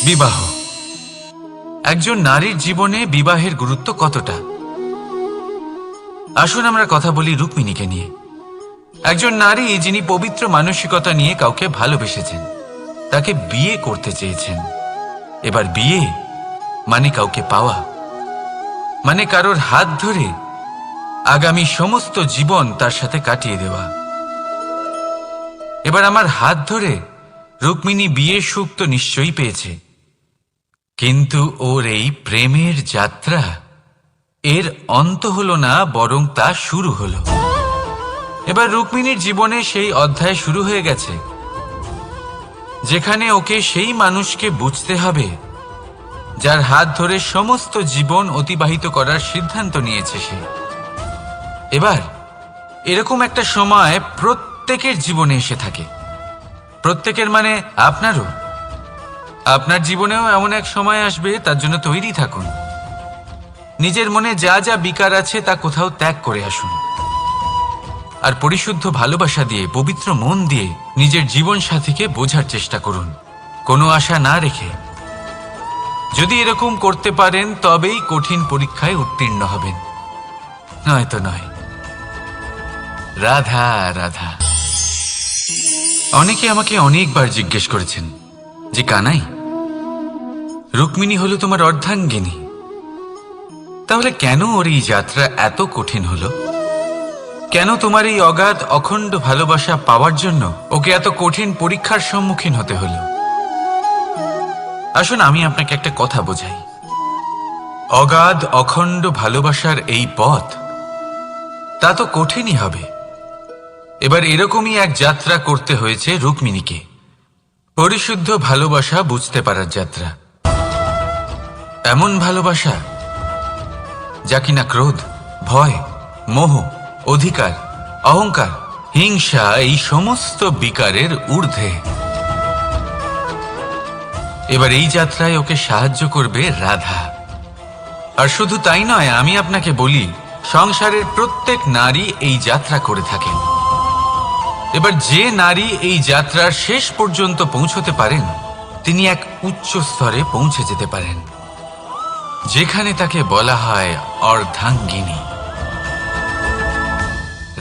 বিবাহ। একজন নারীর জীবনে বিবাহের গুরুত্ব কতটা? আসুন আমরা কথা বলি রুক্মিণীকে নিয়ে। একজন নারী যিনি পবিত্র মানসিকতা নিয়ে কাউকে ভালোবেসেছেন, তাকে বিয়ে করতে চেয়েছেন। এবার বিয়ে মানে কাউকে পাওয়া, মানে কারোর হাত ধরে আগামী সমস্ত জীবন তার সাথে কাটিয়ে দেওয়া। এবার আমার হাত ধরে রুক্মিণী বিয়ের সুখ তো নিশ্চয়ই পেয়েছে, কিন্তু ওর এই প্রেমের যাত্রা এর অন্ত হলো না, বরং তা শুরু হলো। এবার রুক্মিণীর জীবনে সেই অধ্যায় শুরু হয়ে গেছে যেখানে ওকে সেই মানুষকে বুঝতে হবে যার হাত ধরে সমস্ত জীবন অতিবাহিত করার সিদ্ধান্ত নিয়েছে সে। এবার এরকম একটা সময় প্রত্যেকের জীবনে এসে থাকে, প্রত্যেকের মানে আপনারও। আপনার জীবনেও এমন এক সময় আসবে, তার জন্য তৈরি থাকুন। নিজের মনে যা যা বিকার আছে তা কোথাও ত্যাগ করে আসুন, আর পরিশুদ্ধ ভালোবাসা দিয়ে, পবিত্র মন দিয়ে নিজের জীবন সাথীকে বোঝার চেষ্টা করুন, কোনো আশা না রেখে। যদি এরকম করতে পারেন তবেই কঠিন পরীক্ষায় উত্তীর্ণ হবেন, নয়তো নয়। রাধা রাধা। অনেকে আমাকে অনেকবার জিজ্ঞেস করেছেন যে কানাই, রুক্মিণী হলো তোমার অর্ধাঙ্গিনী, তাহলে কেন ওর এই যাত্রা এত কঠিন হলো? কেন তোমার এই অগাধ অখণ্ড ভালোবাসা পাওয়ার জন্য ওকে এত কঠিন পরীক্ষার সম্মুখীন হতে হলো? আসুন আমি আপনাকে একটা কথা বোঝাই। অগাধ অখণ্ড ভালোবাসার এই পথ, তা তো কঠিনই হবে। এবার এরকমই এক যাত্রা করতে হয়েছে রুক্মিণীকে, পরিশুদ্ধ ভালোবাসা বুঝতে পারার যাত্রা। এমন ভালোবাসা যা কিনা ক্রোধ, ভয়, মোহ, অধিকার, অহংকার, হিংসা এই সমস্ত বিকারের ঊর্ধ্বে। এবার এই যাত্রায় ওকে সাহায্য করবে রাধা। আর শুধু তাই নয়, আমি আপনাকে বলি, সংসারের প্রত্যেক নারী এই যাত্রা করে থাকেন। এবার যে নারী এই যাত্রার শেষ পর্যন্ত পৌঁছতে পারেন, তিনি এক উচ্চ স্তরে পৌঁছে যেতে পারেন, যেখানে তাকে বলা হয় অর্ধাঙ্গিনী।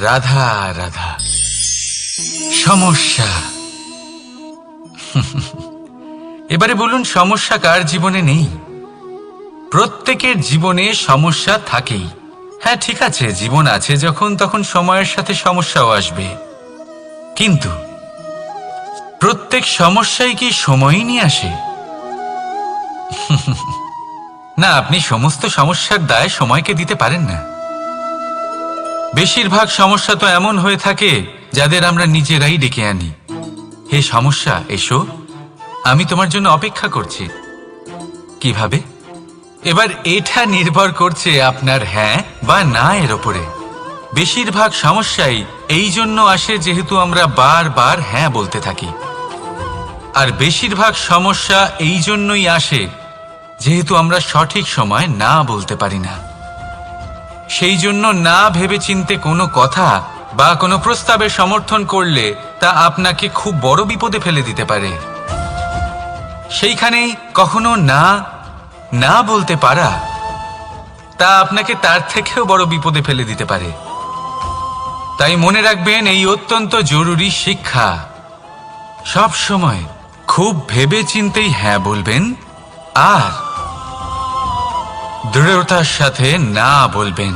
রাধা রাধা। সমস্যা। এবারে বলুন, সমস্যা কার জীবনে নেই? প্রত্যেকের জীবনে সমস্যা থাকেই। হ্যাঁ ঠিক আছে, জীবন আছে যখন, তখন সময়ের সাথে সমস্যাও আসবে, কিন্তু প্রত্যেক সমস্যাই কি সময়ই নিয়ে আসে? না, আপনি সমস্ত সমস্যার দায় সময়কে দিতে পারেন না। বেশিরভাগ সমস্যা তো এমন হয়ে থাকে যাদের আমরা নিজেরাই ডেকে আনি। হে সমস্যা, এসো, আমি তোমার জন্য অপেক্ষা করছি। কিভাবে? এবার এটা নির্ভর করছে আপনার হ্যাঁ বা না এর ওপরে। বেশিরভাগ সমস্যাই এই জন্য আসে যেহেতু আমরা বারবার হ্যাঁ বলতে থাকি, আর বেশিরভাগ সমস্যা এই জন্যই আসে যেহেতু আমরা সঠিক সময় না বলতে পারি না। সেই জন্য না ভেবেচিন্তে কোনো কথা বা কোনো প্রস্তাবের সমর্থন করলে তা আপনাকে খুব বড় বিপদে ফেলে দিতে পারে। সেইখানেই কখনো না না বলতে পারা, তা আপনাকে তার থেকেও বড় বিপদে ফেলে দিতে পারে। তাই মনে রাখবেন এই অত্যন্ত জরুরি শিক্ষা, সব সময় খুব ভেবেচিন্তেই হ্যাঁ বলবেন, আর দৃঢ়তার সাথে না বলবেন।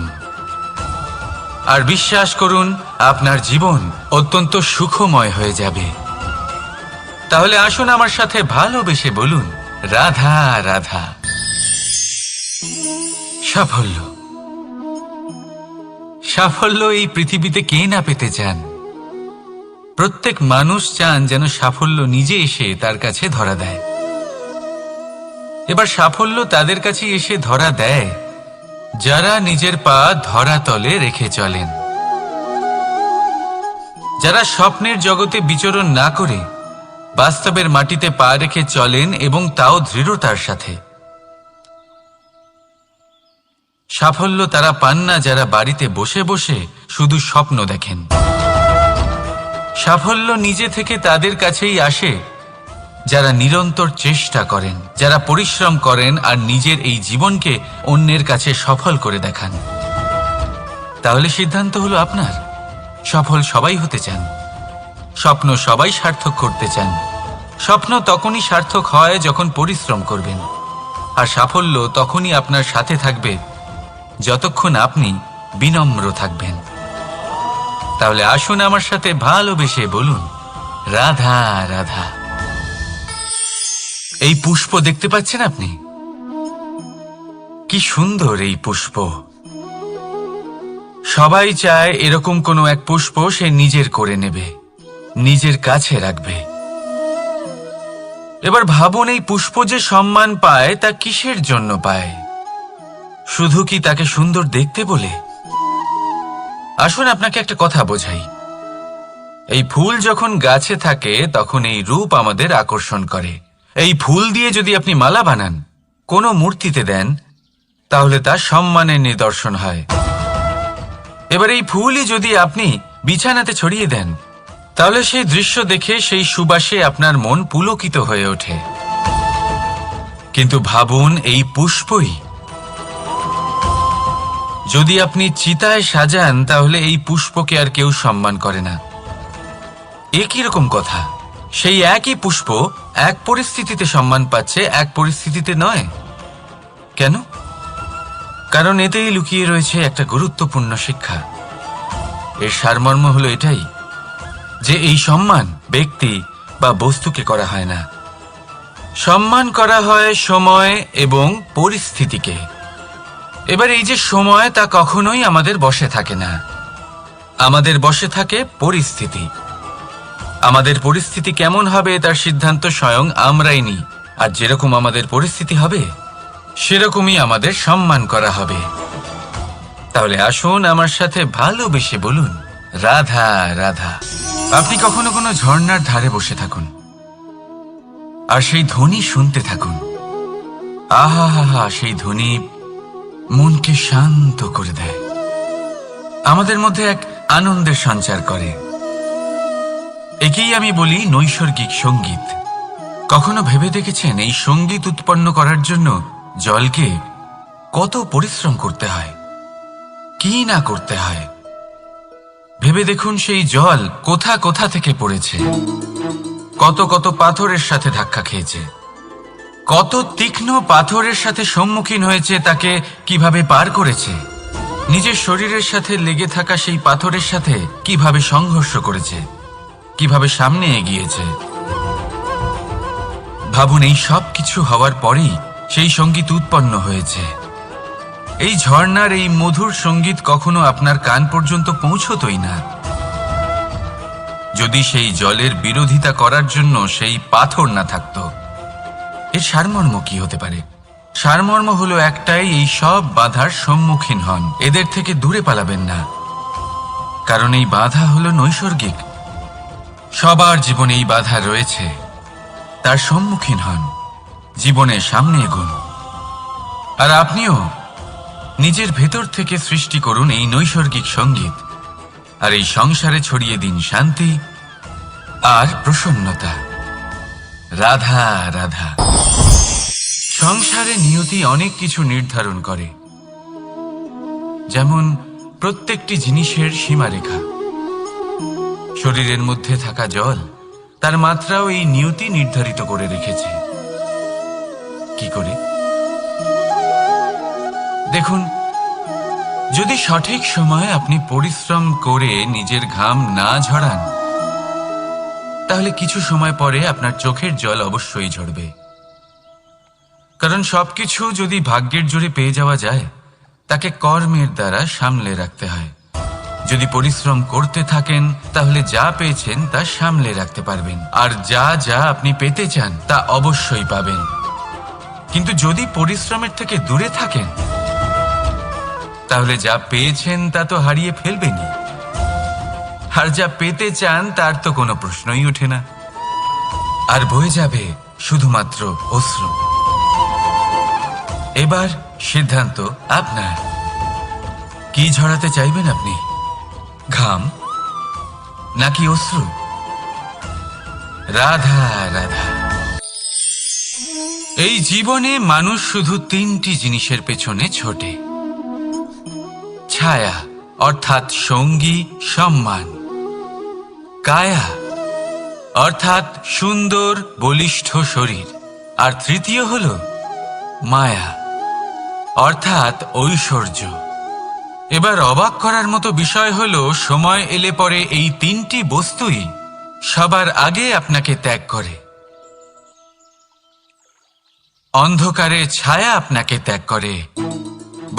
আর বিশ্বাস করুন, আপনার জীবন অত্যন্ত সুখময় হয়ে যাবে। তাহলে আসুন আমার সাথে ভালোবেসে বলুন, রাধা রাধা। সাফল্য। সাফল্য এই পৃথিবীতে কে না পেতে চান? প্রত্যেক মানুষ চান যেন সাফল্য নিজে এসে তার কাছে ধরা দেয়। এবার সাফল্য তাদের কাছে এসে ধরা দেয় যারা নিজের পা ধরাতলে রেখে চলেন, যারা স্বপ্নের জগতে বিচরণ না করে বাস্তবের মাটিতে পা রেখে চলেন, এবং তাও দৃঢ়তার সাথে। সাফল্য তারা পান না যারা বাড়িতে বসে বসে শুধু স্বপ্ন দেখেন। সাফল্য নিজে থেকে তাদের কাছেই আসে যারা নিরন্তর চেষ্টা করেন, যারা পরিশ্রম করেন আর নিজের এই জীবনকে অন্যের কাছে সফল করে দেখান। তাহলে সিদ্ধান্ত হলো আপনার। সফল সবাই হতে চান, স্বপ্ন সবাই সার্থক করতে চান। স্বপ্ন তখনই সার্থক হয় যখন পরিশ্রম করবেন, আর সাফল্য তখনই আপনার সাথে থাকবে যতক্ষণ আপনি বিনম্র থাকবেন। তাহলে আসুন আমার সাথে ভালোবেসে বলুন, রাধা রাধা। এই পুষ্প দেখতে পাচ্ছেন আপনি? কি সুন্দর এই পুষ্প। সবাই চায় এরকম কোনো এক পুষ্প সে নিজের করে নেবে, নিজের কাছে রাখবে। এবার ভাবুন, এই পুষ্প যে সম্মান পায় তা কিসের জন্য পায়? শুধু কি তাকে সুন্দর দেখতে বলে? আসুন আপনাকে একটা কথা বোঝাই। এই ফুল যখন গাছে থাকে তখন এই রূপ আমাদের আকর্ষণ করে। এই ফুল দিয়ে যদি আপনি মালা বানান, কোনো মূর্তিতে দেন, তাহলে তা সম্মানের নিদর্শন হয়। এবার এই ফুলই যদি আপনি বিছানাতে ছড়িয়ে দেন, তাহলে সেই দৃশ্য দেখে সেই সুবাসে আপনার মন পুলকিত হয়ে ওঠে। কিন্তু ভাবুন, এই পুষ্পই যদি আপনি চিতায় সাজান, তাহলে এই পুষ্পকে আর কেউ সম্মান করে না। একই রকম কথা, সেই একই পুষ্প এক পরিস্থিতিতে সম্মান পাচ্ছে, এক পরিস্থিতিতে নয়। কেন? কারণ এতেই লুকিয়ে রয়েছে একটা গুরুত্বপূর্ণ শিক্ষা। এর সারমর্ম হলো এটাই যে এই সম্মান ব্যক্তি বা বস্তুকে করা হয় না, সম্মান করা হয় সময় এবং পরিস্থিতিকে। এবার এই যে সময়, তা কখনোই আমাদের বশে থাকে না। আমাদের বশে থাকে পরিস্থিতি। আমাদের পরিস্থিতি কেমন হবে তার সিদ্ধান্ত স্বয়ং আমরাই নিই, আর যেরকম আমাদের পরিস্থিতি হবে সেরকমই আমাদের সম্মান করা হবে। তাহলে আসুন আমার সাথে ভালোবেসে বলুন, রাধা রাধা। আপনি কখনো কোনো ঝর্ণার ধারে বসে থাকুন আর সেই ধ্বনি শুনতে থাকুন। আহা হা হা, সেই ধ্বনি মনকে শান্ত করে দেয়, আমাদের মধ্যে এক আনন্দের সঞ্চার করে। একেই আমি বলি নৈসর্গিক সঙ্গীত। কখনো ভেবে দেখেছেন এই সঙ্গীত উৎপন্ন করার জন্য জলকে কত পরিশ্রম করতে হয়, কি না করতে হয়? ভেবে দেখুন, সেই জল কোথা কোথা থেকে পড়েছে, কত কত পাথরের সাথে ধাক্কা খেয়েছে, কত তীক্ষ্ণ পাথরের সাথে সম্মুখীন হয়েছে, তাকে কিভাবে পার করেছে, নিজের শরীরের সাথে লেগে থাকা সেই পাথরের সাথে কিভাবে সংঘর্ষ করেছে, কিভাবে সামনে এগিয়েছে। ভাবুন, এই সব কিছু হওয়ার পরেই সেই সঙ্গীত উৎপন্ন হয়েছে। এই ঝর্ণার এই মধুর সঙ্গীত কখনো আপনার কান পর্যন্ত পৌঁছতই না যদি সেই জলের বিরোধিতা করার জন্য সেই পাথর না থাকতো। এর সারমর্ম কি হতে পারে? সারমর্ম হলো একটাই, এই সব বাধার সম্মুখীন হন, এদের থেকে দূরে পালাবেন না। কারণ এই বাধা হলো নৈসর্গিক, সবার জীবনে এই বাধা রয়েছে। তার সম্মুখীন হন, জীবনের সামনে এগোন। আর আপনিও নিজের ভেতর থেকে সৃষ্টি করুন এই নৈসর্গিক সঙ্গীত, আর এই সংসারে ছড়িয়ে দিন শান্তি আর প্রসন্নতা। রাধা রাধা। সংসারে নিয়তি অনেক কিছু নির্ধারণ করে, যেমন প্রত্যেকটি জিনিসের সীমারেখা। শরীরের মধ্যে থাকা জল, তার মাত্রাও এই নিয়তি নির্ধারিত করে রেখেছে। কি করে? দেখুন, যদি সঠিক সময়ে আপনি পরিশ্রম করে নিজের ঘাম না ঝরান, তাহলে কিছু সময় পরে আপনার চোখের জল অবশ্যই ঝরবে। কারণ সবকিছু যদি ভাগ্যের জোরে পেয়ে যাওয়া যায়, তাকে কর্মের দ্বারা সামলে রাখতে হয়। যদি পরিশ্রম করতে থাকেন, তাহলে যা পেয়েছেন তা সামলে রাখতে পারবেন, আর যা যা আপনি পেতে চান তা অবশ্যই পাবেন। কিন্তু যদি পরিশ্রমের থেকে দূরে থাকেন, তাহলে যা পেয়েছেন তা তো হারিয়ে ফেলবেনই, আর যা পেতে চান তার তো কোনো প্রশ্নই ওঠে না, আর বয়ে যাবে শুধুমাত্র অশ্রু। এবার সিদ্ধান্ত আপনার। কি ঝরাতে চাইবেন আপনি? ঘাম নাকি অশ্রু? রাধা রাধা। এই জীবনে মানুষ শুধু তিনটি জিনিসের পেছনে ছোটে: ছায়া অর্থাৎ সঙ্গী সম্মান, কায়া অর্থাৎ সুন্দর বলিষ্ঠ শরীর, আর তৃতীয় হল মায়া অর্থাৎ ঐশ্বর্য। এবার অবাক করার মতো বিষয় হল, সময় এলে পরে এই তিনটি বস্তুই সবার আগে আপনাকে ত্যাগ করে। অন্ধকারে ছায়া আপনাকে ত্যাগ করে,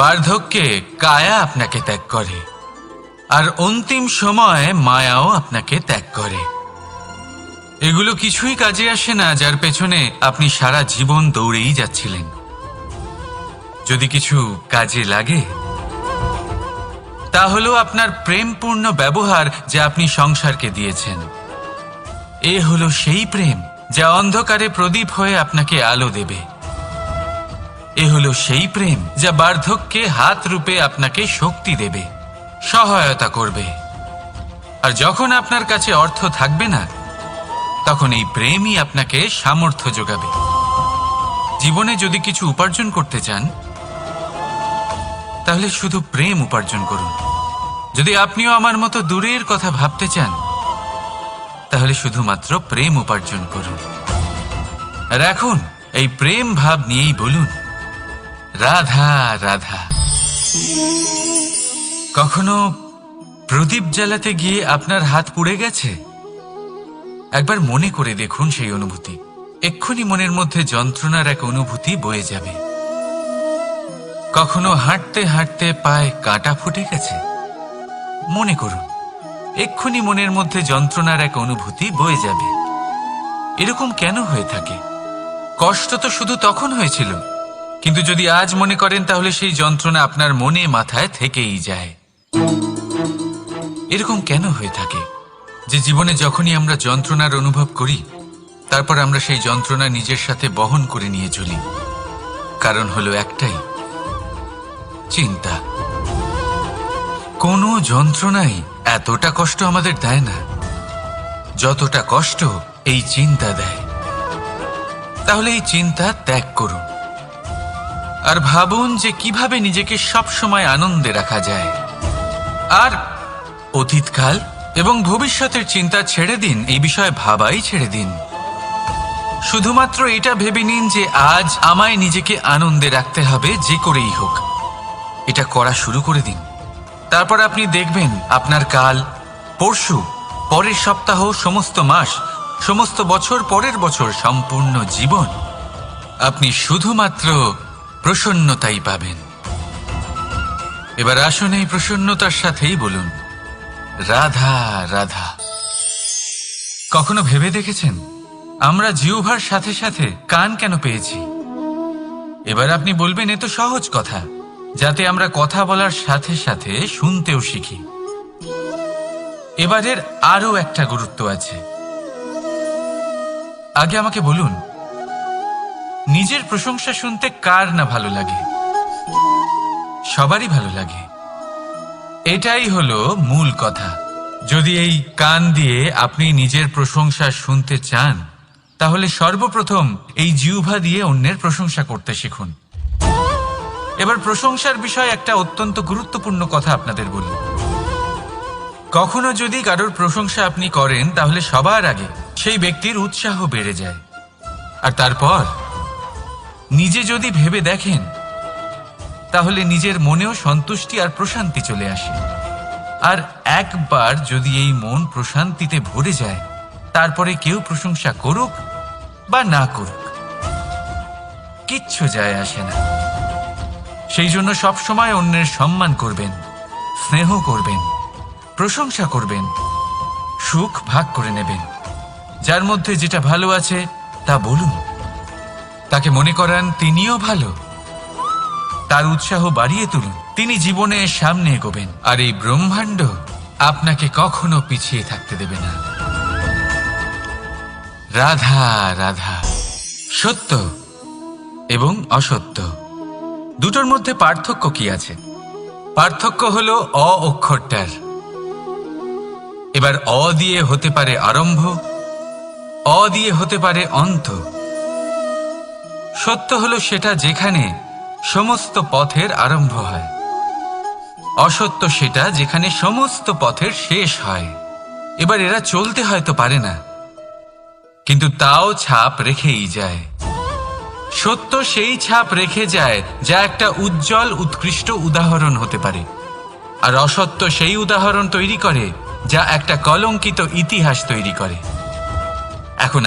বার্ধক্যে কায়া আপনাকে ত্যাগ করে, আর অন্তিম সময়ে মায়াও আপনাকে ত্যাগ করে। এগুলো কিছুই কাজে আসে না যার পেছনে আপনি সারা জীবন দৌড়েই যাচ্ছিলেন। যদি কিছু কাজে লাগে তা হলো আপনার প্রেমপূর্ণ ব্যবহার যা আপনি সংসারকে দিয়েছেন। এ হলো সেই প্রেম যা অন্ধকারে প্রদীপ হয়ে আপনাকে আলো দেবে। এ হলো সেই প্রেম যা বার্ধক্যে হাত রূপে আপনাকে শক্তি দেবে, সহায়তা করবে। আর যখন আপনার কাছে অর্থ থাকবে না, তখন এই প্রেমই আপনাকে সামর্থ্য যোগাবে। জীবনে যদি কিছু উপার্জন করতে চান, তাহলে শুধু প্রেম উপার্জন করুন। যদি আপনিও আমার মতো দূরের কথা ভাবতে চান, তাহলে শুধুমাত্র প্রেম উপার্জন করুন। আর এখন এই প্রেম ভাব নিয়েই বলুন, রাধা রাধা। কখনো প্রদীপ জ্বালাতে গিয়ে আপনার হাত পুড়ে গেছে? একবার মনে করে দেখুন সেই অনুভূতি। এক্ষুনি মনের মধ্যে যন্ত্রণার এক অনুভূতি বয়ে যাবে। কখনো হাঁটতে হাঁটতে পায়ে কাঁটা ফুটে গেছে? মনে করুন, এক্ষুনি মনের মধ্যে যন্ত্রণার এক অনুভূতি বয়ে যাবে। এরকম কেন হয়ে থাকে? কষ্ট তো শুধু তখন হয়েছিল, কিন্তু যদি আজ মনে করেন তাহলে সেই যন্ত্রণা আপনার মনে মাথায় থেকেই যায়। এরকম কেন হয়ে থাকে যে জীবনে যখনই আমরা যন্ত্রণার অনুভব করি, তারপর আমরা সেই যন্ত্রণা নিজের সাথে বহন করে নিয়ে চলি? কারণ হলো একটাই, চিন্তা। কোনো যন্ত্রণাই এতটা কষ্ট আমাদের দেয় না যতটা কষ্ট এই চিন্তা দেয়। তাহলে এই চিন্তা ত্যাগ করুন আর ভাবুন যে কিভাবে নিজেকে সবসময় আনন্দে রাখা যায়। আর অতীতকাল এবং ভবিষ্যতের চিন্তা ছেড়ে দিন, এই বিষয়ে ভাবাই ছেড়ে দিন। শুধুমাত্র এটা ভেবে নিন যে আজ আমায় নিজেকে আনন্দে রাখতে হবে, যে করেই হোক। এটা করা শুরু করে দিন। তারপর আপনি দেখবেন আপনার কাল, পরশু, পরের সপ্তাহ, সমস্ত মাস, সমস্ত বছর, পরের বছর, সম্পূর্ণ জীবন আপনি শুধুমাত্র প্রসন্নতাই পাবেন। এবার আসুন এই প্রসন্নতার সাথেই বলুন, রাধা রাধা। কখনো ভেবে দেখেছেন আমরা জিহ্বার সাথে সাথে কান কেন পেয়েছি? এবার আপনি বলবেন, এ তো সহজ কথা, যাতে আমরা কথা বলার সাথে সাথে শুনতেও শিখি। এবারের আরো একটা গুরুত্ব আছে। আগে আমাকে বলুন, নিজের প্রশংসা শুনতে কার না ভালো লাগে? সবারই ভালো লাগে। এটাই হলো মূল কথা। যদি এই কান দিয়ে আপনি নিজের প্রশংসা শুনতে চান, তাহলে সর্বপ্রথম এই জিহ্বা দিয়ে অন্যের প্রশংসা করতে শিখুন। এবার প্রশংসার বিষয়ে একটা অত্যন্ত গুরুত্বপূর্ণ কথা আপনাদের বলি। কখনো যদি কারোর প্রশংসা আপনি করেন, তাহলে সবার আগে সেই ব্যক্তির উৎসাহ বেড়ে যায়। আর তারপর নিজে যদি ভেবে দেখেন, তাহলে নিজের মনেও সন্তুষ্টি আর প্রশান্তি চলে আসে। আর একবার যদি এই মন প্রশান্তিতে ভরে যায়, তারপরে কেউ প্রশংসা করুক বা না করুক, কিচ্ছু যায় আসে না। সেই জন্য সবসময় অন্যের সম্মান করবেন, স্নেহ করবেন, প্রশংসা করবেন, সুখ ভাগ করে নেবেন। যার মধ্যে যেটা ভালো আছে তা বলুন, তাকে মনে করান তিনিও ভালো, তার উৎসাহ বাড়িয়ে তুলুন। তিনি জীবনে সামনে এগোবেন, আর এই ব্রহ্মাণ্ড আপনাকে কখনো পিছিয়ে থাকতে দেবে না। রাধা রাধা। সত্য এবং অসত্য দুটোর মধ্যে পার্থক্য কি আছে? পার্থক্য হলো অ অক্ষরটার। এবার অ দিয়ে হতে পারে আরম্ভ, অ দিয়ে হতে পারে অন্ত। সত্য হলো সেটা যেখানে সমস্ত পথের আরম্ভ হয়, অসত্য সেটা যেখানে সমস্ত পথের শেষ হয়। এবার এরা চলতে হয়তো পারে না, কিন্তু তাও ছাপ রেখেই যায়। সত্য সেই ছাপ রেখে যায় যা একটা উজ্জ্বল উৎকৃষ্ট উদাহরণ হতে পারে, আর অসত্য সেই উদাহরণ তৈরি করে যা একটা কলঙ্কিত ইতিহাস তৈরি করে। এখন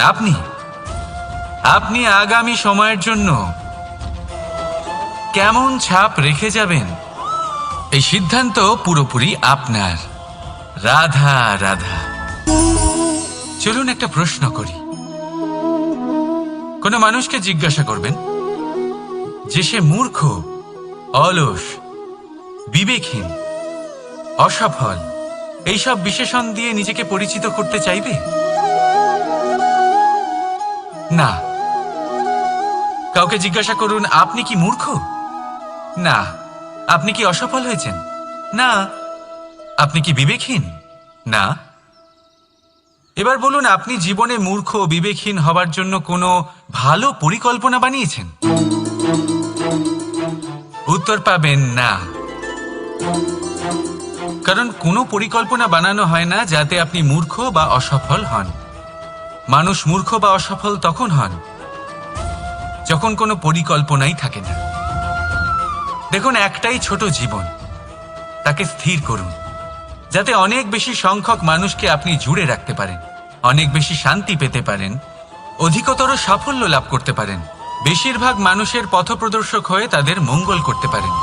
আপনি আগামী সময়ের জন্য কেমন ছাপ রেখে যাবেন, এই সিদ্ধান্ত পুরোপুরি আপনার। রাধা রাধা। চলুন একটা প্রশ্ন করি। কোনো মানুষকে জিজ্ঞাসা করবেন যে সে মূর্খ, অলস, বিবেকহীন, অসফল এইসব বিশেষণ দিয়ে নিজেকে পরিচিত করতে চাইবে? না। কাউকে জিজ্ঞাসা করুন আপনি কি মূর্খ? না। আপনি কি অসফল হয়েছেন? না। আপনি কি বিবেকহীন? না। এবার বলুন আপনি জীবনে মূর্খ ও বিবেকহীন হবার জন্য কোনো ভালো পরিকল্পনা বানিয়েছেন? উত্তর পাবেন না। কারণ কোনো পরিকল্পনা বানানো হয় না যাতে আপনি মূর্খ বা অসফল হন। মানুষ মূর্খ বা অসফল তখন হন যখন কোনো পরিকল্পনাই থাকে না। দেখুন, একটাই ছোট জীবন, তাকে স্থির করুন যাতে অনেক বেশি সংখ্যক মানুষকে আপনি জুড়ে রাখতে পারেন, অনেক বেশি শান্তি পেতে পারেন, অধিকতর সাফল্য লাভ করতে পারেন, বেশিরভাগ মানুষের পথপ্রদর্শক হয়ে তাদের মঙ্গল করতে পারেন।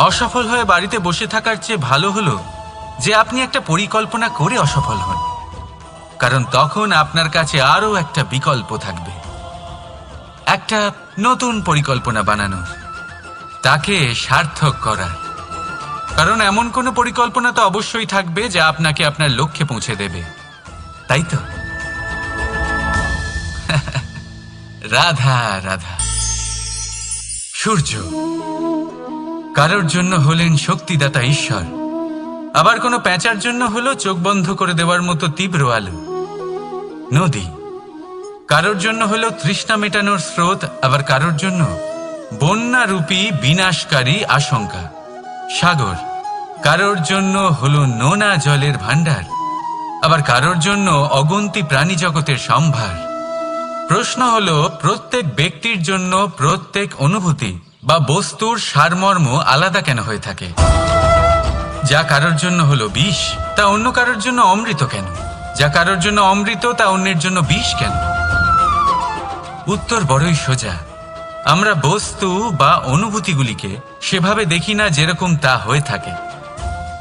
অসফল হয়ে বাড়িতে বসে থাকার চেয়ে ভালো হলো যে আপনি একটা পরিকল্পনা করে অসফল হন, কারণ তখন আপনার কাছে আরও একটা বিকল্প থাকবে, একটা নতুন পরিকল্পনা বানানোর, তাকে সার্থক করার। কারণ এমন কোনো পরিকল্পনা তো অবশ্যই থাকবে যা আপনাকে আপনার লক্ষ্যে পৌঁছে দেবে, তাই তো? রাধা রাধা। সূর্য কারোর জন্য হলেন শক্তিদাতা ঈশ্বর, আবার কোনো প্যাঁচার জন্য হলো চোখ বন্ধ করে দেওয়ার মতো তীব্র আলো। নদী কারোর জন্য হলো তৃষ্ণা মেটানোর স্রোত, আবার কারোর জন্য বন্যারূপী বিনাশকারী আশঙ্কা। সাগর কারোর জন্য হলো নোনা জলের ভাণ্ডার, আবার কারোর জন্য অগন্তি প্রাণী জগতের সম্ভার। প্রশ্ন হলো, প্রত্যেক ব্যক্তির জন্য প্রত্যেক অনুভূতি বা বস্তুর সারমর্ম আলাদা কেন হয়ে থাকে? যা কারোর জন্য হলো বিষ, তা অন্য কারোর জন্য অমৃত কেন? যা কারোর জন্য অমৃত, তা অন্যের জন্য বিষ কেন? উত্তর বড়ই সোজা। আমরা বস্তু বা অনুভূতিগুলিকে সেভাবে দেখি না যেরকম তা হয়ে থাকে।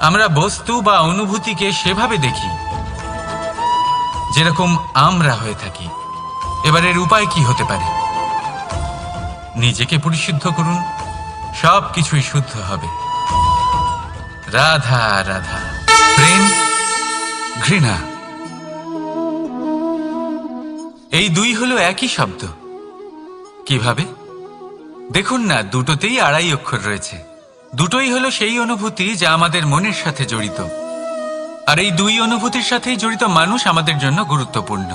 আমরা বস্তু বা অনুভূতিকে সেভাবে দেখি যেরকম আমরা হয়ে থাকি। এবার এর উপায় কি হতে পারে? নিজেকে পরিশুদ্ধ করুন, সব কিছুই শুদ্ধ হবে। রাধা রাধা। প্রেম, ঘৃণা, এই দুই হলো একই শব্দ। কিভাবে? দেখুন না, দুটোতেই আড়াই অক্ষর রয়েছে। দুটোই হলো সেই অনুভূতি যা আমাদের মনের সাথে জড়িত, আর এই দুই অনুভূতির সাথেই জড়িত মানুষ আমাদের জন্য গুরুত্বপূর্ণ।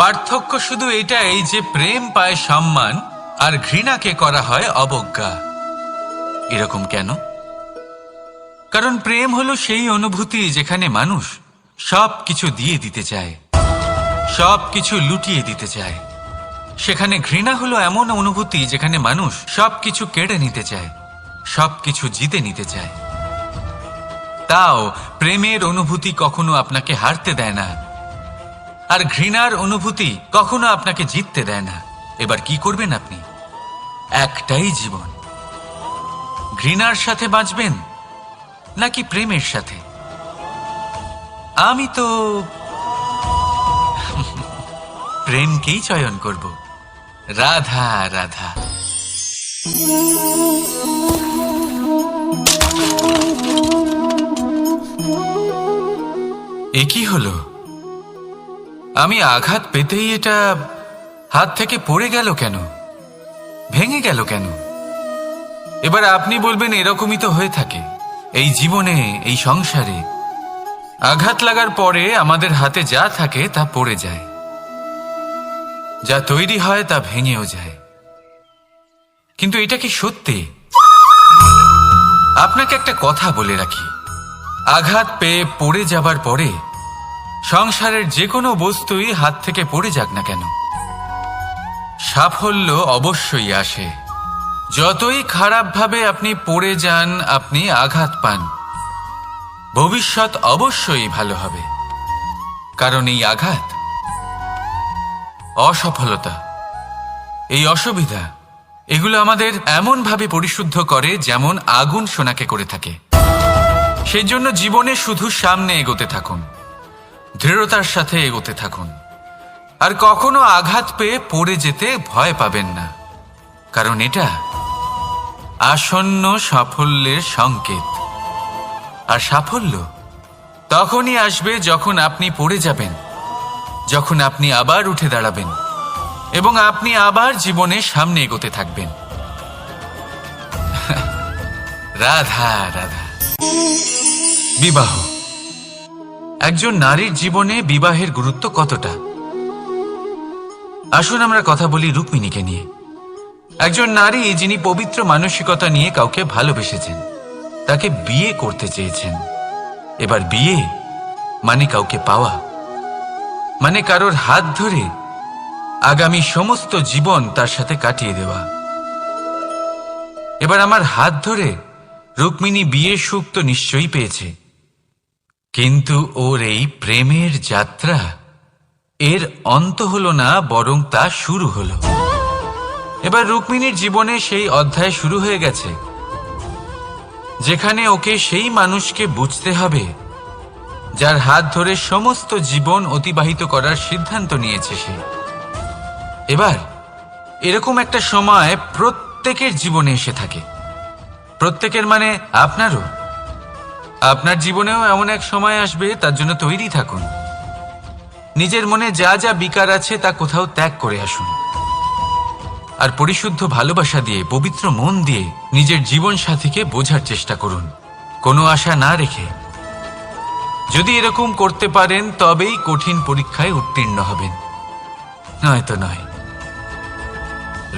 পার্থক্য শুধু এটাই যে প্রেম পায় সম্মান আর ঘৃণাকে করা হয় অবজ্ঞা। এরকম কেন? কারণ প্রেম হলো সেই অনুভূতি যেখানে মানুষ সব কিছু দিয়ে দিতে চায়, সব কিছু লুটিয়ে দিতে চায়। সেখানে ঘৃণা হলো এমন অনুভূতি যেখানে মানুষ সবকিছু কেড়ে নিতে চায়, সবকিছু জিতে নিতে চায়। তাও প্রেমের অনুভূতি কখনো আপনাকে হারতে দেয় না, আর ঘৃণার অনুভূতি কখনো আপনাকে জিততে দেয় না। এবার কি করবেন আপনি? একটাই জীবন, ঘৃণার সাথে বাঁচবেন নাকি প্রেমের সাথে? আমি তো প্রেমকেই চয়ন করব। রাধা রাধা। এ কি হলো? আমি আঘাত পেতেই এটা হাত থেকে পড়ে গেল কেন, ভেঙে গেল কেন? এবার আপনি বলবেন এরকমই তো হয়ে থাকে এই জীবনে, এই সংসারে। আঘাত লাগার পরে আমাদের হাতে যা থাকে তা পড়ে যায়। যা তৈরি হয় তা ভেঙেও যায়। কিন্তু এটা কি সত্যি? আপনাকে একটা কথা বলে রাখি, আঘাত পেয়ে পড়ে যাবার পরে সংসারের যে কোনো বস্তুই হাত থেকে পড়ে যাক না কেন, সাফল্য অবশ্যই আসে। যতই খারাপভাবে আপনি পড়ে যান, আপনি আঘাত পান, ভবিষ্যৎ অবশ্যই ভালো হবে। কারণ এই আঘাত, অসফলতা, এই অসুবিধা, এগুলো আমাদের এমনভাবে পরিশুদ্ধ করে যেমন আগুন সোনাকে করে থাকে। সেই জন্য জীবনে শুধু সামনে এগোতে থাকুন, দৃঢ়তার সাথে এগোতে থাকুন, আর কখনো আঘাত পেয়ে পড়ে যেতে ভয় পাবেন না। কারণ এটা আসন্ন সাফল্যের সংকেত। আর সাফল্য তখনই আসবে যখন আপনি পড়ে যাবেন, যখন আপনি আবার উঠে দাঁড়াবেন এবং আপনি আবার জীবনে সামনে এগোতে থাকবেন। রাধা রাধা। বিবাহ। একজন নারীর জীবনে বিবাহের গুরুত্ব কতটা? আসুন আমরা কথা বলি রুক্মিণীকে নিয়ে। একজন নারী যিনি পবিত্র মানসিকতা নিয়ে কাউকে ভালোবেসেছেন, তাকে বিয়ে করতে চেয়েছেন। এবার বিয়ে মানে কাউকে পাওয়া, মানে কারোর হাত ধরে আগামী সমস্ত জীবন তার সাথে কাটিয়ে দেওয়া। এবার আমার হাত ধরে রুক্মিণী বিয়ের সুখ তো নিশ্চয়ই পেয়েছে, কিন্তু ওর এই প্রেমের যাত্রা, এর অন্ত হলো না, বরং তা শুরু হলো। এবার রুক্মিণীর জীবনে সেই অধ্যায় শুরু হয়ে গেছে যেখানে ওকে সেই মানুষকে বুঝতে হবে যার হাত ধরে সমস্ত জীবন অতিবাহিত করার সিদ্ধান্ত নিয়েছে সে। এবার এরকম একটা সময় প্রত্যেকের জীবনে এসে থাকে। প্রত্যেকের মানে আপনারও। আপনার জীবনেও এমন এক সময় আসবে, তার জন্য তৈরি থাকুন। নিজের মনে যা যা বিকার আছে তা কোথাও ত্যাগ করে আসুন, আর পরিশুদ্ধ ভালোবাসা দিয়ে, পবিত্র মন দিয়ে নিজের জীবন সাথীকে বোঝার চেষ্টা করুন, কোনো আশা না রেখে। যদি এরকম করতে পারেন তবেই কঠিন পরীক্ষায় উত্তীর্ণ হবেন, নয়তো নয়।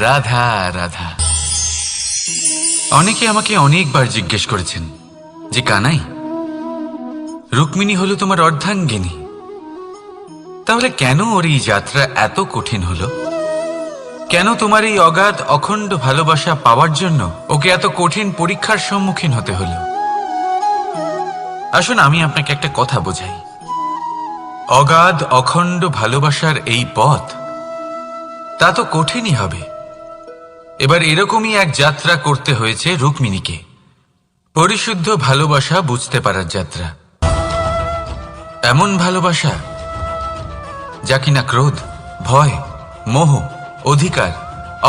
রাধা রাধা। অনেকে আমাকে অনেকবার জিজ্ঞেস করেছেন যে কানাই, রুক্মিণী হলো তোমার অর্ধাঙ্গিনী, তাহলে কেন ওর এই যাত্রা এত কঠিন হলো? কেন তোমার এই অগাধ অখণ্ড ভালোবাসা পাওয়ার জন্য ওকে এত কঠিন পরীক্ষার সম্মুখীন হতে হলো? আসুন আমি আপনাকে একটা কথা বোঝাই। অগাধ অখণ্ড ভালোবাসার এই পথ, তা তো কঠিনই হবে। এবার এরকমই এক যাত্রা করতে হয়েছে রুক্মিণীকে, পরিশুদ্ধ ভালোবাসা বুঝতে পারার যাত্রা। এমন ভালোবাসা যা কিনা ক্রোধ, ভয়, মোহ, অধিকার,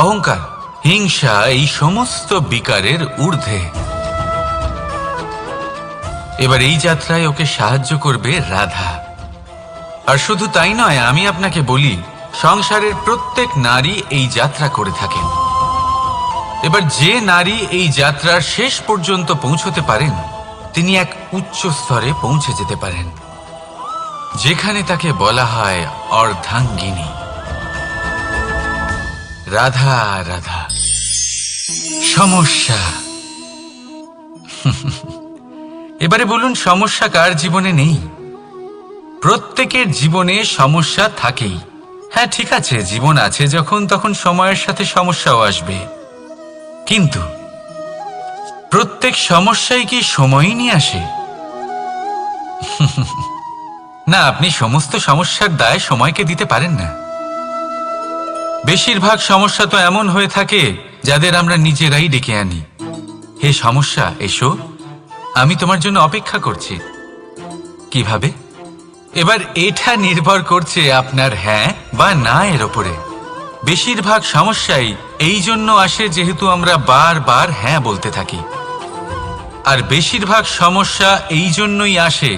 অহংকার, হিংসা, এই সমস্ত বিকারের ঊর্ধ্বে। এবার এই যাত্রায় ওকে সাহায্য করবে রাধা। আর শুধু তাই নয়, আমি আপনাকে বলি, সংসারের প্রত্যেক নারী এই যাত্রা করে থাকেন। এবার যে নারী এই যাত্রার শেষ পর্যন্ত পৌঁছতে পারেন, তিনি এক উচ্চ স্তরে পৌঁছে যেতে পারেন, যেখানে তাকে বলা হয় অর্ধাঙ্গিনী। রাধা রাধা। সমস্যা। এবারে বলুন, সমস্যা কার জীবনে নেই? প্রত্যেকের জীবনে সমস্যা থাকেই। হ্যাঁ ঠিক আছে, জীবন আছে যখন, তখন সময়ের সাথে সমস্যাও আসবে। কিন্তু প্রত্যেক সমস্যাই কি সময়ই নিয়ে আসে? না, আপনি সমস্ত সমস্যার দায় সময়কে দিতে পারেন না। বেশিরভাগ সমস্যা তো এমন হয়ে থাকে যাদের আমরা নিজেরাই ডেকে আনি। হে সমস্যা, এসো, আমি তোমার জন্য অপেক্ষা করছি। কিভাবে? এবার এটা নির্ভর করছে আপনার হ্যাঁ বা না এর ওপরে। বেশিরভাগ সমস্যাই এই জন্য আসে যেহেতু আমরা বারবার হ্যাঁ বলতে থাকি, আর বেশিরভাগ সমস্যা এই জন্যই আসে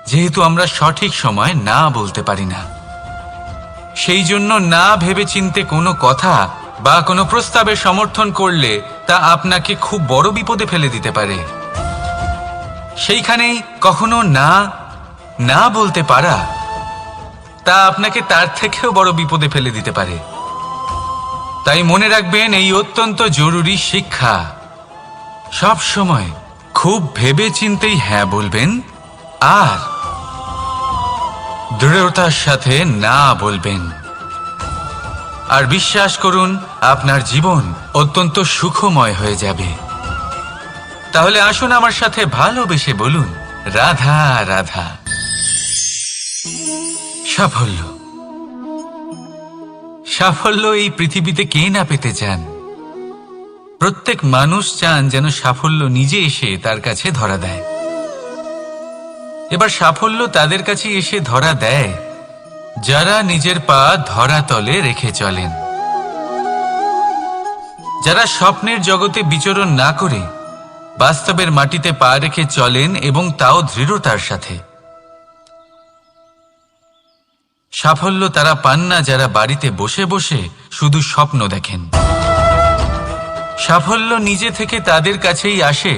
যেহেতু আমরা সঠিক সময় না বলতে পারি না। সেই জন্য না ভেবেচিন্তে কোনো কথা বা কোনো প্রস্তাবে সমর্থন করলে তা আপনাকে খুব বড় বিপদে ফেলে দিতে পারে। সেইখানেই কখনো না না বলতে পারা তা আপনাকে তার থেকেও বড় বিপদে ফেলে দিতে পারে। তাই মনে রাখবেন, এই অত্যন্ত জরুরি শিক্ষা। সব সময় খুব ভেবে চিন্তেই হ্যাঁ বলবেন আর দৃঢ়তার সাথে না বলবেন। আর বিশ্বাস করুন, আপনার জীবন অত্যন্ত সুখময় হয়ে যাবে। তাহলে আসুন আমার সাথে ভালোবেসে বলুন, রাধা রাধা। সাফল্য, সাফল্য এই পৃথিবীতে কে না পেতে চান? প্রত্যেক মানুষ চান যেন সাফল্য নিজে এসে তার কাছে ধরা দেয়। এবার সাফল্য তাদের কাছে এসে ধরা দেয় যারা নিজের পা ধরাতলে রেখে চলেন, যারা স্বপ্নের জগতে বিচরণ না করে বাস্তবের মাটিতে পা রেখে চলেন এবং তাও দৃঢ়তার সাথে। সাফল্য তারা পান না যারা বাড়িতে বসে বসে শুধু স্বপ্ন দেখেন। সাফল্য নিজে থেকে তাদের কাছেই আসে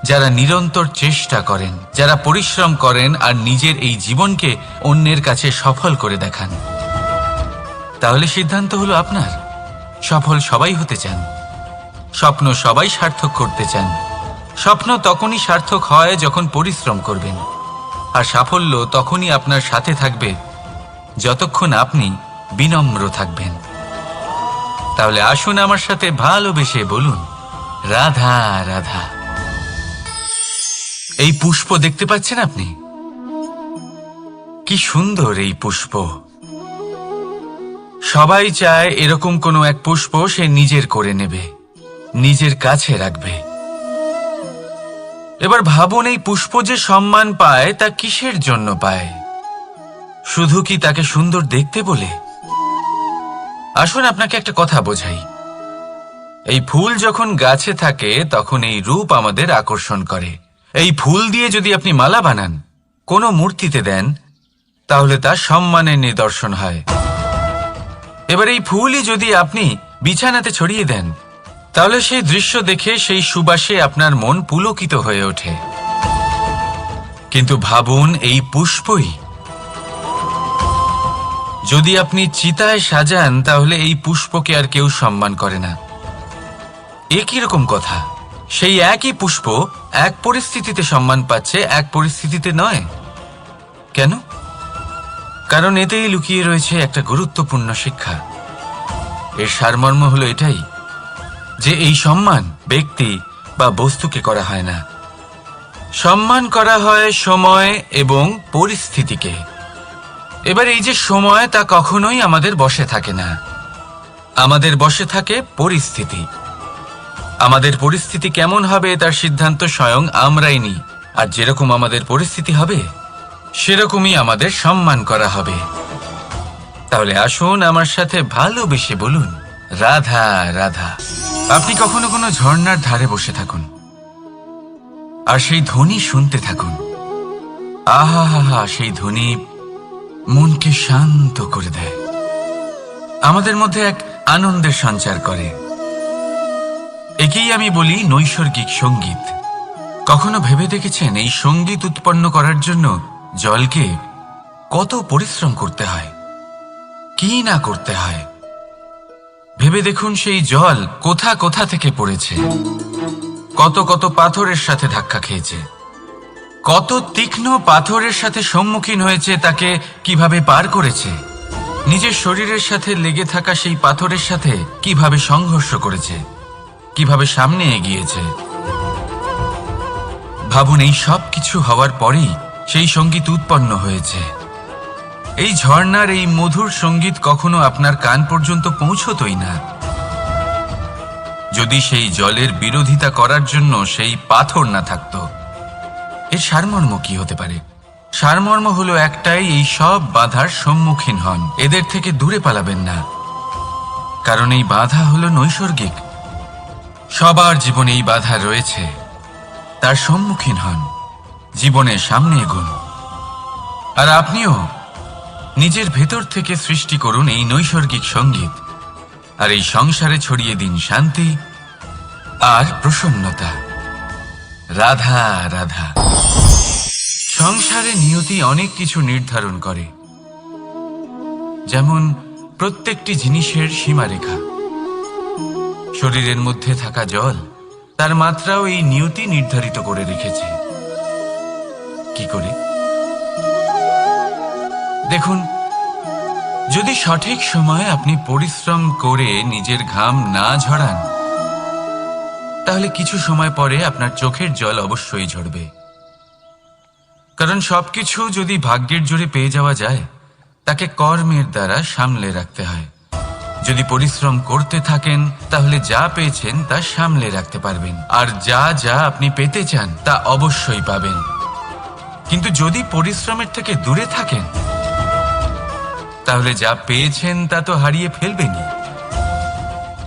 যারা নিরন্তর চেষ্টা করেন, যারা পরিশ্রম করেন আর নিজের এই জীবনকে অন্যের কাছে সফল করে দেখান। তাহলে সিদ্ধান্ত হলো আপনার। সফল সবাই হতে চান, স্বপ্ন সবাই সার্থক করতে চান। স্বপ্ন তখনই সার্থক হয় যখন পরিশ্রম করবেন, আর সাফল্য তখনই আপনার সাথে থাকবে যতক্ষণ আপনি বিনম্র থাকবেন। তাহলে আসুন আমার সাথে ভালোবেসে বলুন, রাধা রাধা। এই পুষ্প দেখতে পাচ্ছেন আপনি? কি সুন্দর এই পুষ্প। সবাই চায় এরকম কোনো এক পুষ্প সে নিজের করে নেবে, নিজের কাছে রাখবে। এবার ভাবুন, এই পুষ্প যে সম্মান পায় তা কিসের জন্য পায়? শুধু কি তাকে সুন্দর দেখতে বলে? আসুন আপনাকে একটা কথা বোঝাই। এই ফুল যখন গাছে থাকে তখন এই রূপ আমাদের আকর্ষণ করে। এই ফুল দিয়ে যদি আপনি মালা বানান, কোনো মূর্তিতে দেন, তাহলে তা সম্মানের নিদর্শন হয়। এবার এই ফুলই যদি আপনি বিছানাতে ছড়িয়ে দেন, তাহলে সেই দৃশ্য দেখে সেই সুবাসে আপনার মন পুলকিত হয়ে ওঠে। কিন্তু ভাবুন, এই পুষ্পই যদি আপনি চিতায় সাজান, তাহলে এই পুষ্পকে আর কেউ সম্মান করে না। একই রকম কথা, সেই একই পুষ্প এক পরিস্থিতিতে সম্মান পাচ্ছে, এক পরিস্থিতিতে নয়। কেন? কারণ এতেই লুকিয়ে রয়েছে একটা গুরুত্বপূর্ণ শিক্ষা। এর সারমর্ম হলো এটাই যে এই সম্মান ব্যক্তি বা বস্তুকে করা হয় না, সম্মান করা হয় সময় এবং পরিস্থিতিকে। এবার এই যে সময়, তা কখনোই আমাদের বশে থাকে না। আমাদের বশে থাকে পরিস্থিতি। আমাদের পরিস্থিতি কেমন হবে তার সিদ্ধান্ত স্বয়ং আমরাই নিই। আর যেরকম আমাদের পরিস্থিতি হবে সেরকমই আমাদের সম্মান করা হবে। তাহলে আসুন আমার সাথে ভালোবেসে বলুন, রাধা রাধা। আপনি কখনো কোনো ঝর্ণার ধারে বসে থাকুন আর সেই ধ্বনি শুনতে থাকুন। আহা হা হা, সেই ধ্বনি মনকে শান্ত করে দেয়, আমাদের মধ্যে এক আনন্দের সঞ্চার করে। একেই আমি বলি নৈসর্গিক সঙ্গীত। কখনো ভেবে দেখেছেন এই সঙ্গীত উৎপন্ন করার জন্য জলকে কত পরিশ্রম করতে হয়, কি না করতে হয়? ভেবে দেখুন, সেই জল কোথা কোথা থেকে পড়েছে, কত কত পাথরের সাথে ধাক্কা খেয়েছে, কত তীক্ষ্ণ পাথরের সাথে সম্মুখীন হয়েছে, তাকে কিভাবে পার করেছে, নিজের শরীরের সাথে লেগে থাকা সেই পাথরের সাথে কিভাবে সংঘর্ষ করেছে, কিভাবে সামনে এগিয়েছে। ভাবুন, এই সব কিছু হওয়ার পরেই সেই সঙ্গীত উৎপন্ন হয়েছে। এই ঝর্ণার এই মধুর সঙ্গীত কখনো আপনার কান পর্যন্ত পৌঁছতই না যদি সেই জলের বিরোধিতা করার জন্য সেই পাথর না থাকত। এর সারমর্ম কি হতে পারে? সারমর্ম হলো একটাই, এই সব বাধার সম্মুখীন হন, এদের থেকে দূরে পালাবেন না। কারণ এই বাধা হলো নৈসর্গিক, সবার জীবনে এই বাধা রয়েছে। তার সম্মুখীন হন, জীবনের সামনে এগোন। আর আপনিও নিজের ভেতর থেকে সৃষ্টি করুন এই নৈসর্গিক সঙ্গীত, আর এই সংসারে ছড়িয়ে দিন শান্তি আর প্রসন্নতা। রাধা রাধা। সংসারে নিয়তি অনেক কিছু নির্ধারণ করে, যেমন প্রত্যেকটি জিনিসের সীমারেখা। শরীরের মধ্যে থাকা জল, তার মাত্রাও এই নিয়তি নির্ধারিত করে রেখেছে। কি করে? দেখুন, যদি সঠিক সময়ে আপনি পরিশ্রম করে নিজের ঘাম না ঝরান, তাহলে কিছু সময় পরে আপনার চোখের জল অবশ্যই ঝরবে। কারণ সবকিছু যদি ভাগ্যের জোরে পেয়ে যাওয়া যায়, তাকে কর্মের দ্বারা সামলে রাখতে হয়। যদি পরিশ্রম করতে থাকেন, তাহলে যা পেয়েছেন তা সামলে রাখতে পারবেন, আর যা যা আপনি পেতে চান তা অবশ্যই পাবেন। কিন্তু যদি পরিশ্রমের থেকে দূরে থাকেন, তাহলে যা পেয়েছেন তা তো হারিয়ে ফেলবেনই,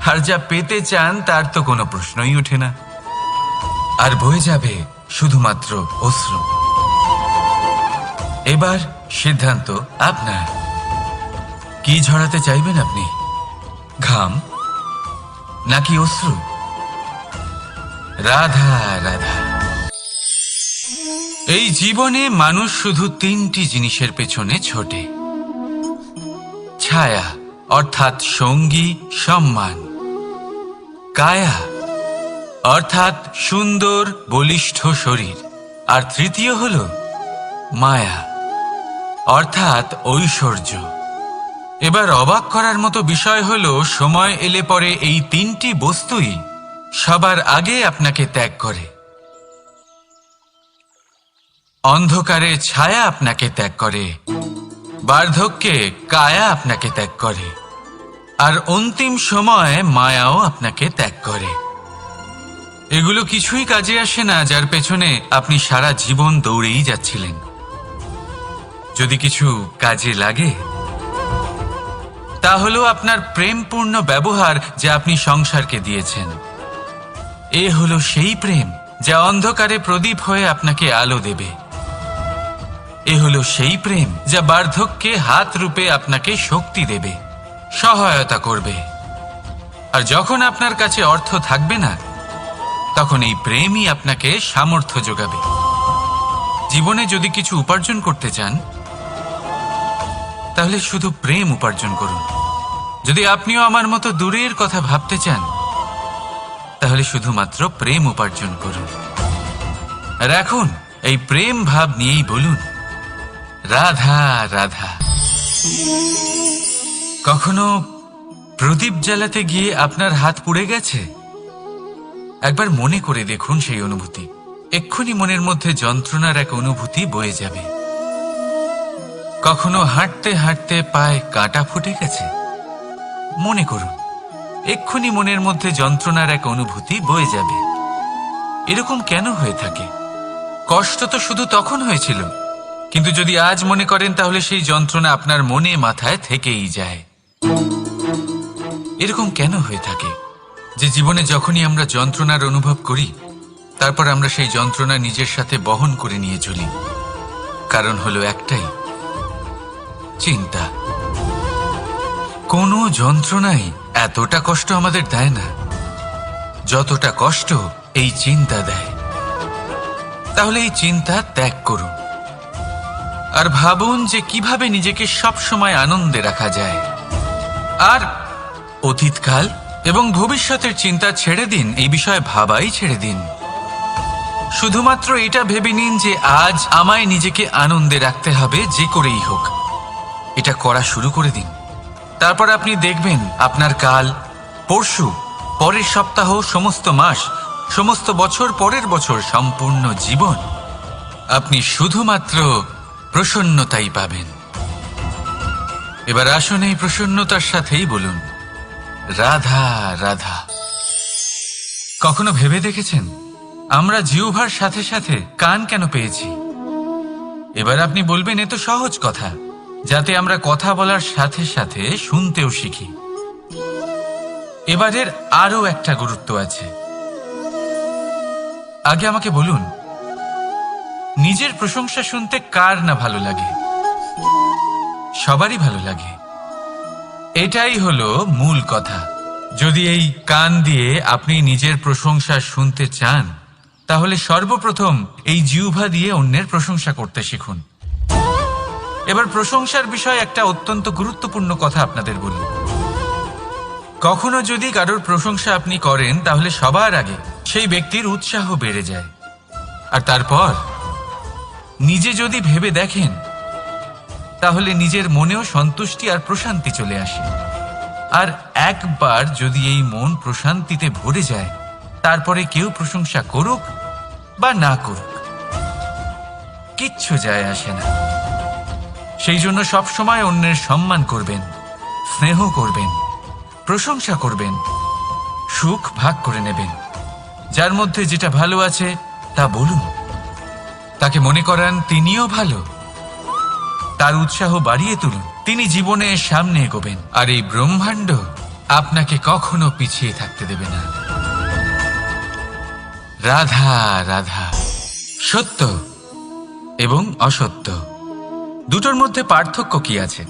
আর যা পেতে চান তার তো কোনো প্রশ্নই ওঠে না, আর বয়ে যাবে শুধুমাত্র অশ্রু। এবার সিদ্ধান্ত আপনার। কি ঝরাতে চাইবেন আপনি? ঘাম নাকি অশ্রু? রাধা রাধা। এই জীবনে মানুষ শুধু তিনটি জিনিসের পেছনে ছোটে: ছায়া অর্থাৎ সঙ্গী সম্মান, কায়া অর্থাৎ সুন্দর বলিষ্ঠ শরীর, আর তৃতীয় হল মায়া অর্থাৎ ঐশ্বর্য। এবার অবাক করার মতো বিষয় হলো, সময় এলে পরে এই তিনটি বস্তুই সবার আগে আপনাকে ত্যাগ করে। অন্ধকারে ছায়া আপনাকে ত্যাগ করে, বার্ধক্যে কায়া আপনাকে ত্যাগ করে, আর অন্তিম সময়ে মায়াও আপনাকে ত্যাগ করে। এগুলো কিছুই কাজে আসে না যার পেছনে আপনি সারা জীবন দৌড়েই যাচ্ছিলেন। যদি কিছু কাজে লাগে, তা হলো আপনার প্রেমপূর্ণ ব্যবহার যা আপনি সংসারকে দিয়েছেন। এ হলো সেই প্রেম যা অন্ধকারে প্রদীপ হয়ে আপনাকে আলো দেবে। এ হলো সেই প্রেম যা বার্ধক্যে হাত রূপে আপনাকে শক্তি দেবে, সহায়তা করবে। আর যখন আপনার কাছে অর্থ থাকবে না, তখন এই প্রেমই আপনাকে সামর্থ্য যোগাবে। জীবনে যদি কিছু উপার্জন করতে চান, তাহলে শুধু প্রেম উপার্জন করুন। যদি আপনিও আমার মতো দূরের কথা ভাবতে চান, তাহলে শুধুমাত্র প্রেম উপার্জন করুন। আর এখন এই প্রেম ভাব নিয়েই বলুন, রাধা রাধা। কখনো প্রদীপ জ্বালাতে গিয়ে আপনার হাত পুড়ে গেছে? একবার মনে করে দেখুন সেই অনুভূতি। এক্ষুনি মনের মধ্যে যন্ত্রণার এক অনুভূতি বয়ে যাবে। কখনো হাঁটতে হাঁটতে পায়ে কাঁটা ফুটে গেছে? মনে করুন, এক্ষুনি মনের মধ্যে যন্ত্রণার এক অনুভূতি বয়ে যাবে। এরকম কেন হয়ে থাকে? কষ্ট তো শুধু তখন হয়েছিল, কিন্তু যদি আজ মনে করেন, তাহলে সেই যন্ত্রণা আপনার মনে মাথায় থেকেই যায়। এরকম কেন হয়ে থাকে যে জীবনে যখনই আমরা যন্ত্রণার অনুভব করি, তারপর আমরা সেই যন্ত্রণা নিজের সাথে বহন করে নিয়ে চলি? কারণ হলো একটাই, চিন্তা। কোনো যন্ত্রণাই এতটা কষ্ট আমাদের দেয় না যতটা কষ্ট এই চিন্তা দেয়। তাহলে এই চিন্তা ত্যাগ করুন, আর ভাবুন যে কিভাবে নিজেকে সব সময় আনন্দে রাখা যায়। আর অতীতকাল এবং ভবিষ্যতের চিন্তা ছেড়ে দিন, এই বিষয়ে ভাবাই ছেড়ে দিন। শুধুমাত্র এটা ভেবে নিন যে আজ আমায় নিজেকে আনন্দে রাখতে হবে, যে করেই হোক। এটা করা শুরু করে দিন। তারপর আপনি দেখবেন আপনার কাল, পরশু, পরের সপ্তাহ, সমস্ত মাস, সমস্ত বছর, পরের বছর, সম্পূর্ণ জীবন আপনি শুধুমাত্র প্রসন্নতাই পাবেন। এবার আসুন এই প্রসন্নতার সাথেই বলুন, রাধা রাধা। কখনো ভেবে দেখেছেন আমরা জিহ্বার সাথে সাথে কান কেন পেয়েছি? এবার আপনি বলবেন, এ তো সহজ কথা, যাতে আমরা কথা বলার সাথে সাথে শুনতেও শিখি। এবারের আরো একটা গুরুত্ব আছে। আগে আমাকে বলুন, নিজের প্রশংসা শুনতে কার না ভালো লাগে? সবারই ভালো লাগে। এটাই হলো মূল কথা। যদি এই কান দিয়ে আপনি নিজের প্রশংসা শুনতে চান, তাহলে সর্বপ্রথম এই জিহ্বা দিয়ে অন্যের প্রশংসা করতে শিখুন। এবার প্রশংসার বিষয়ে একটা অত্যন্ত গুরুত্বপূর্ণ কথা আপনাদের বলি। কখনো যদি কারোর প্রশংসা আপনি করেন তাহলে সবার আগে সেই ব্যক্তির উৎসাহ বেড়ে যায়, আর তারপর নিজে যদি ভেবে দেখেন তাহলে নিজের মনেও সন্তুষ্টি আর প্রশান্তি চলে আসে। আর একবার যদি এই মন প্রশান্তিতে ভরে যায়, তারপরে কেউ প্রশংসা করুক বা না করুক কিচ্ছু যায় আসে না। সেই জন্য সবসময় অন্যের সম্মান করবেন, স্নেহ করবেন, প্রশংসা করবেন, সুখ ভাগ করে নেবেন। যার মধ্যে যেটা ভালো আছে তা বলুন, তাকে মনে করান তিনিও ভালো, তার উৎসাহ বাড়িয়ে তুলুন। তিনি জীবনে সামনে এগোবেন, আর এই ব্রহ্মাণ্ড আপনাকে কখনো পিছিয়ে থাকতে দেবে না। রাধা রাধা। সত্য এবং অসত্য দুটোর মধ্যে পার্থক্য কি আছে?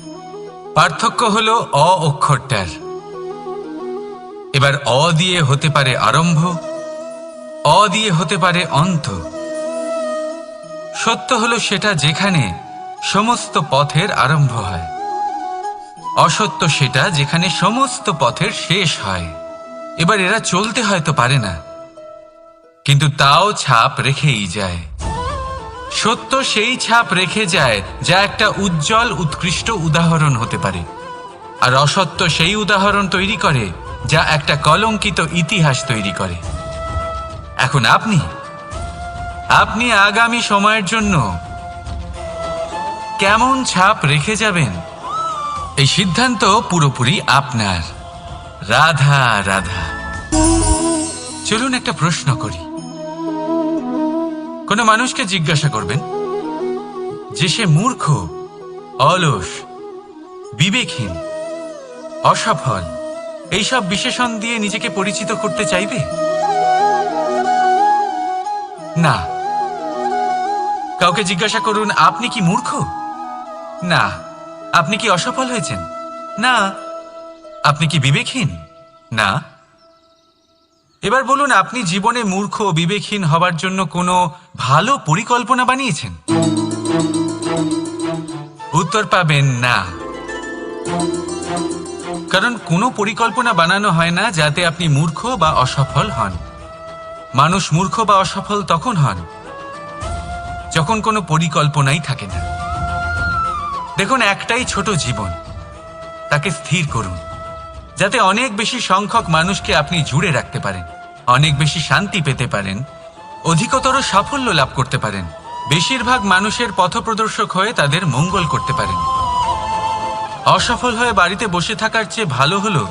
পার্থক্য হলো অ অক্ষরটার। এবার অ দিয়ে হতে পারে আরম্ভ, অ দিয়ে হতে পারে অন্ত। সত্য হলো সেটা যেখানে সমস্ত পথের আরম্ভ হয়, অসত্য সেটা যেখানে সমস্ত পথের শেষ হয়। এবার এরা চলতে হয়তো পারে না, কিন্তু তাও ছাপ রেখেই যায়। সত্য সেই ছাপ রেখে যায় যা একটা উজ্জ্বল উৎকৃষ্ট উদাহরণ হতে পারে, আর অসত্য সেই উদাহরণ তৈরি করে যা একটা কলঙ্কিত ইতিহাস তৈরি করে। এখন আপনি আগামী সময়ের জন্য কেমন ছাপ রেখে যাবেন, এই সিদ্ধান্ত পুরোপুরি আপনার। রাধা রাধা। চলুন একটা প্রশ্ন করি। কোনো মানুষকে জিজ্ঞাসা করবেন যে সে মূর্খ, অলস, বিবেকহীন, অসফল এইসব বিশেষণ দিয়ে নিজেকে পরিচিত করতে চাইবে? না। কাউকে জিজ্ঞাসা করুন আপনি কি মূর্খ? না। আপনি কি অসফল হয়েছেন? না। আপনি কি বিবেকহীন? না। এবার বলুন আপনি জীবনে মূর্খ ও বিবেকহীন হবার জন্য কোনো ভালো পরিকল্পনা বানিয়েছেন? উত্তর পাবেন না। কারণ কোনো পরিকল্পনা বানানো হয় না যাতে আপনি মূর্খ বা অসফল হন। মানুষ মূর্খ বা অসফল তখন হন যখন কোনো পরিকল্পনাই থাকে না। দেখুন, একটাই ছোট জীবন, তাকে স্থির করুন যাতে অনেক বেশি সংখ্যক মানুষকে আপনি জুড়ে রাখতে পারেন, অনেক বেশি শান্তি পেতে পারেন, অধিকতর সাফল্য লাভ করতে পারেন, বেশিরভাগ মানুষের পথপ্রদর্শক হয়ে তাদের মঙ্গল করতে পারেন। অসফল হয়ে বাড়িতে বসে থাকার চেয়ে ভালো হলো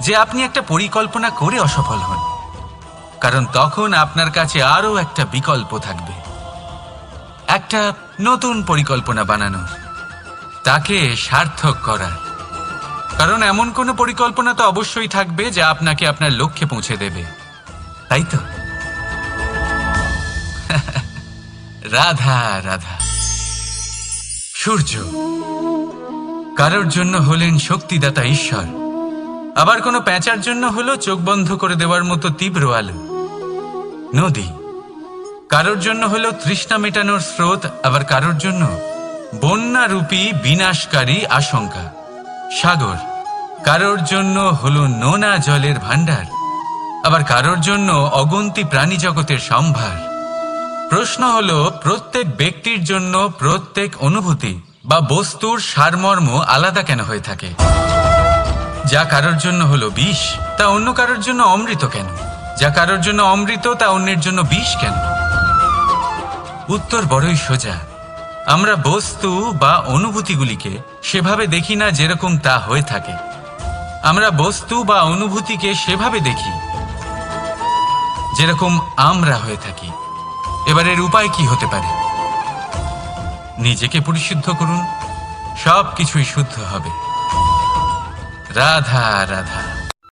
যে আপনি একটা পরিকল্পনা করে অসফল হন, কারণ তখন আপনার কাছে আরও একটা বিকল্প থাকবে, একটা নতুন পরিকল্পনা বানানোর, তাকে সার্থক করার। কারণ এমন কোনো পরিকল্পনা তো অবশ্যই থাকবে যা আপনাকে আপনার লক্ষ্যে পৌঁছে দেবে, তাই তো? রাধা রাধা। সূর্য কারোর জন্য হলেন শক্তিদাতা ঈশ্বর, আবার কোনো প্যাঁচার জন্য হলো চোখ বন্ধ করে দেওয়ার মতো তীব্র আলো। নদী কারোর জন্য হলো তৃষ্ণা মেটানোর স্রোত, আবার কারোর জন্য বন্যারূপী বিনাশকারী আশঙ্কা। সাগর কারোর জন্য হলো নোনা জলের ভাণ্ডার, আবার কারোর জন্য অগন্তি প্রাণী জগতের সম্ভার। প্রশ্ন হলো প্রত্যেক ব্যক্তির জন্য প্রত্যেক অনুভূতি বা বস্তুর সারমর্ম আলাদা কেন হয়ে থাকে? যা কারোর জন্য হলো বিষ তা অন্য কারোর জন্য অমৃত কেন? যা কারোর জন্য অমৃত তা অন্যের জন্য বিষ কেন? উত্তর বড়ই সোজা। আমরা বস্তু বা অনুভূতিগুলিকে সেভাবে দেখি না যেরকম তা হয়ে থাকে। আমরা বস্তু বা অনুভূতিকে সেভাবে দেখি যেরকম আমরা হয়ে থাকি। এবার এর উপায় কি হতে পারে? নিজেকে পরিশুদ্ধ করুন, সব কিছুই শুদ্ধ হবে। রাধা রাধা।